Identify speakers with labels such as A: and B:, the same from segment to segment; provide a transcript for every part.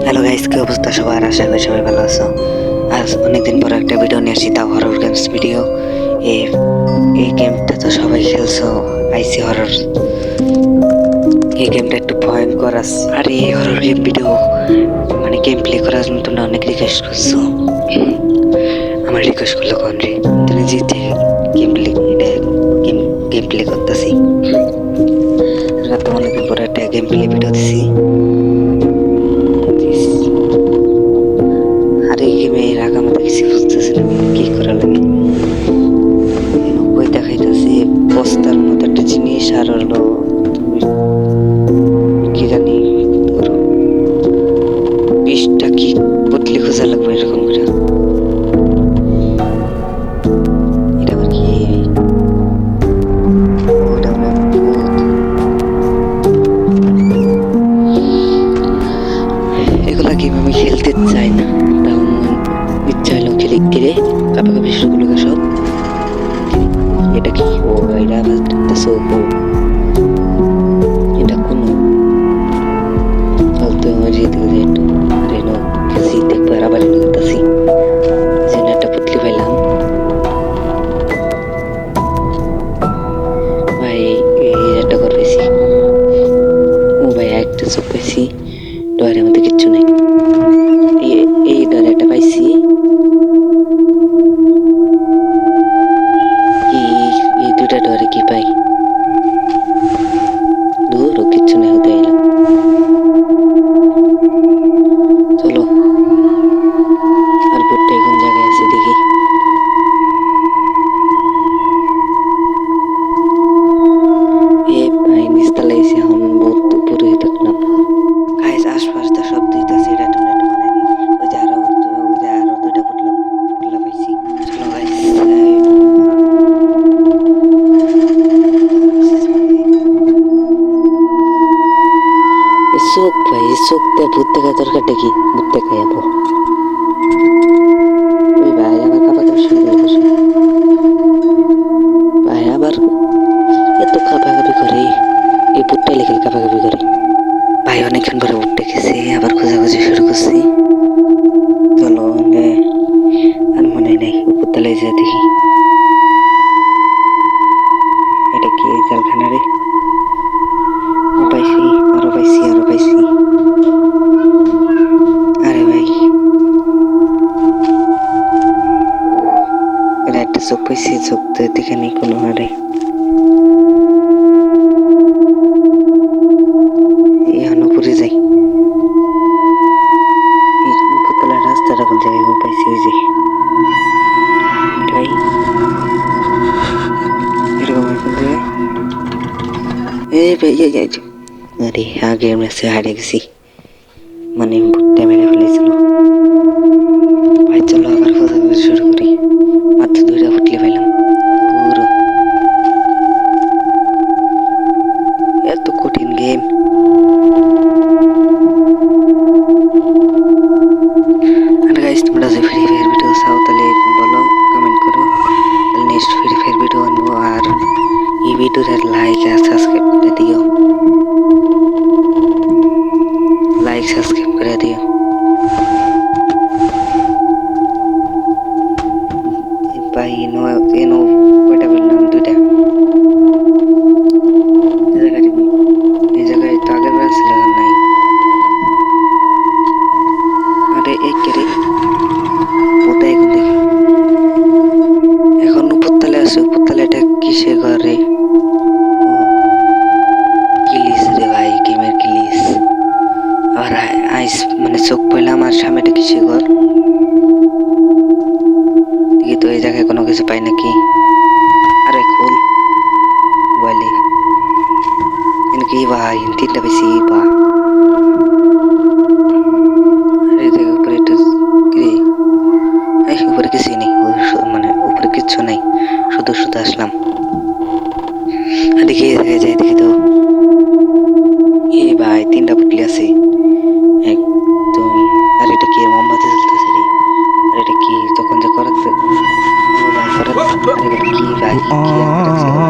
A: Hello guys, কি অবস্থা সবার? আশা করি সবাই ভালো আছো। আজ অনেকদিন পর একটা ভিডিও নিয়ে আসি, তাও হরর গেমস ভিডিও। এই গেমটা তো সবাই খেলছো, আইসি হরর। এই গেমটা একটু ভয়ঙ্কর আছে, আর এই হরর গেম ভিডিও মানে গেম প্লে করার জন্য তোমরা অনেক রিকোয়েস্ট করছো। আমার রিকোয়েস্ট করলো কোন রে, তুমি জিতে গেম প্লে গেম প্লে করতেছি। তো অনেকদিন পর একটা গেম প্লে ভিডিও দিছি। আর এই গেমে এর আগে আমাদের কিছু বুঝতেছিলাম কি করা লাগে। বই দেখাইতেছে বস্তার মতো একটা জিনিস, আর হলো কি জানি বিষটা কি পুটলি খোঁজা লাগবে এরকম করে। এটা আবার কি? ওটা মনে হয় ভূত। এগুলা গেম আমি খেলতে চাই না, তাও ইচ্ছা হলো খেলে গেলে কাপাকাপি শুরু করলো সব। এটা কি? ও এটা আবার এটা কোনো ফালতু আমার যেতে একটু রেনো কিছু দেখবার আবার এনে করতেছি। যেন একটা পুতলি পাইলাম ভাই, এই একটা ঘর পাইছি। ও ভাই একটা চোখ পাইছি, ডয়ের মধ্যে কিচ্ছু নেই। এই ডরে একটা পাইছি, এই দুটা ডরে কি পাই? দূর কিচ্ছু নেই, হতে এলাম। চলো আর ভুট্টা এখন জায়গায় আছে দেখি। এ ভাই নিচতলা এসে এখন বহুত উপরে থাকলাম। গাইস আশপাশ দা শব্দ হইতাছে, এটা তোমরা একটু মানায় নি। ওই যে আরো দুইটা পুটলা পাইছি। চলো গাইস, চোখ ভাই, চোখ দিয়ে ভূত দেখা দরকারটা কি? ভূত দেখাই যাবো। ওই ভাই আবার কাপাকাপি শুরু করে বসে। ভাই আবার এত কাপাকাপি করে, এই ভূতটা লেগে কাপাকাপি করে। ভাই অনেকক্ষণ পরে ভূত দেখেছি, আবার খোঁজাখুঁজি শুরু করছি। চলো আর মনে নেই, উপরতলায় যা দেখি। এটা কি জেলখানা রে? পাইছি, আরো পাইছি, আরো পাইছি। আরে ভাই এটা একটা চোখ পাইছি, চোখ তো দেখে নেই কোনো। আরে এখন উপরে যাই। উপরতলার রাস্তাটা কোন জায়গায় পাইছি? ওই যে ভাই এরকম এখন জায়গায়। এই ভাই আরে আগের ম্যাচে হারিয়ে গেছি, মানে ভুট্টা মেরে ফেলেছিল। ভাই চলো আবার খোঁজাখুঁজি শুরু করি। মাত্র দুইটা ফুটলি পাইলাম। পুরো এত কঠিন গেম। আর গাইস তোমরা যে ফ্রি ফায়ার ভিডিও চাও তাহলে বলো, কমেন্ট করো, তাহলে নেক্সট ফ্রি ফায়ার ভিডিও আনবো। আর এই ভিডিওটার লাইক আর সাবস্ক্রাইব করে দিও, লাইক সাবস্ক্রাইব করে দিও। ভাই এনো কয়টা বললাম? দুইটা। এই জায়গায় তো আগের বার ছিল, এখন নাই। আরে এই কেরে কোথায় এখন দেখি? এখন উপরতলায় আছে। উপরতলাটা কিসে ঘরে? কিলিস রে ভাই, গেমের কিলিস। আর আইস মানে চোখ পেলাম, আর সামনেটা কিসে ঘর দেখি তো। এই জায়গায় কোনো কিছু পাই নাকি? আরে খুল মোবাইলে। কি ভাই তিনটা বেশি বা উপরে একটু কি উপরে কিছুই নেই, মানে উপরে কিচ্ছু নাই, শুধু শুধু আসলাম। দেখি যাই দেখি তো। এ ভাই তিনটা পুটলি আছে, এক দুই। আর এটা কি মোমবাতি জ্বলতেছে রে? আর এটা কি তখন যে করাতে? ও ভাই করাত। আর এগুলো কি ভাই, কি আঁকে রাখছে এগুলো?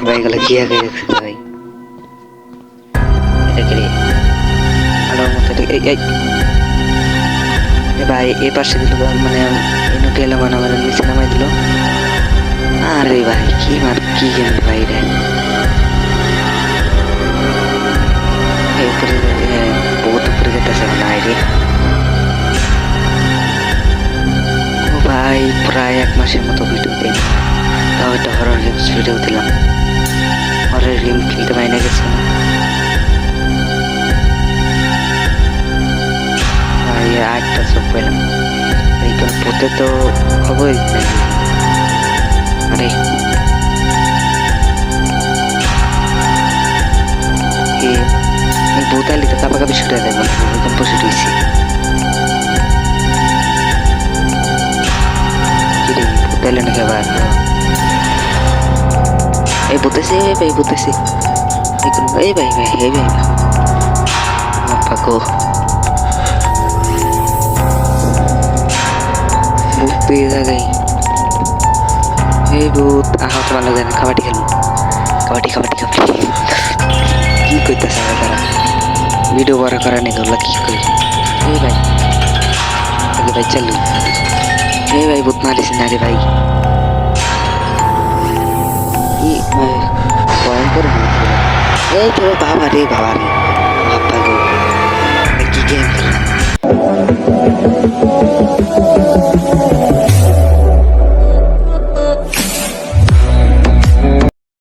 A: ভাই এগুলো কি আঁকে রাখছে ভাই? এটা কি রে? এই ভাই এ পাশে দিল মানে এনু গেলে মানে আমার নিচে নামাই দিল। আরে ভাই কি মার কি গেম ভাই রে উপরে বহুত উপরে যেতেছে না রে। ও ভাই প্রায় 1 মাসের মতো ভিডিও দিই, তাও একটা হরর গেমস ভিডিও দিলাম। হরর গেম খেলতে মাইনে গেছে না ভাই, 8টা চোখ পেলাম এই কোন পথে তো হবই নাকি। আরে ভূতালি তো কাপাকাপি ছুটে দেয় বলে ভূমিকম্প শুরু হয়েছে। কিরে ভূতালি নাকি আবার? এই বুঝতেছি ভাই বুঝতেছি এই ভাই ভাই এই ভাই পাকো ভূত পেয়ে জায়গায় এই ভূত আহত ভালো জানে। কাবাডি খেলবো কাবাডি কাবাডি কাবাডি কি করতেছে তারা ভিডিও বড় করা নেই ধরলা কি করি। এই ভাই আগে ভাই চালু এই ভাই ভূত মারিস না রে ভাই কি ভয়ঙ্কর ভূত। এই তো বাবা রে বাবা রে